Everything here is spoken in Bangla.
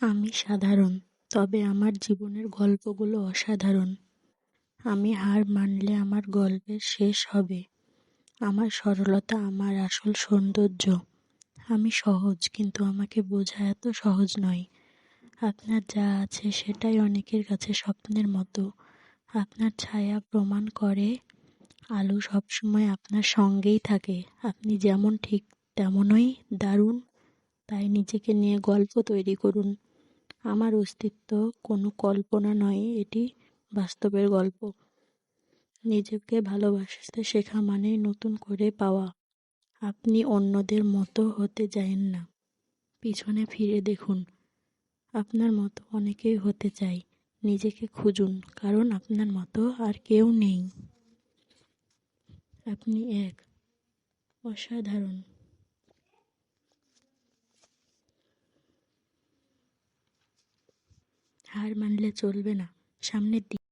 আমি সাধারণ, তবে আমার জীবনের গল্পগুলো অসাধারণ। আমি হার মানলে আমার গল্পের শেষ হবে। আমার সরলতা আমার আসল সৌন্দর্য। আমি সহজ, কিন্তু আমাকে বোঝা এত সহজ নয়। আপনার যা আছে সেটাই অনেকের কাছে স্বপ্নের মতো। আপনার ছায়া প্রমাণ করে আলো সবসময় আপনার সঙ্গেই থাকে। আপনি যেমন ঠিক তেমনই দারুণ। তাই নিজেকে নিয়ে গল্প তৈরি করুন। আমার অস্তিত্ব কোনো কল্পনা নয়, এটি বাস্তবের গল্প। নিজেকে ভালোবাসতে শেখা মানেই নতুন করে পাওয়া। আপনি অন্যদের মতো হতে চান না। পিছনে ফিরে দেখুন, আপনার মতো অনেকেই হতে চায়। নিজেকে খুঁজুন, কারণ আপনার মতো আর কেউ নেই। আপনি এক অসাধারণ। হার মানলে চলবে না, সামনের দিকে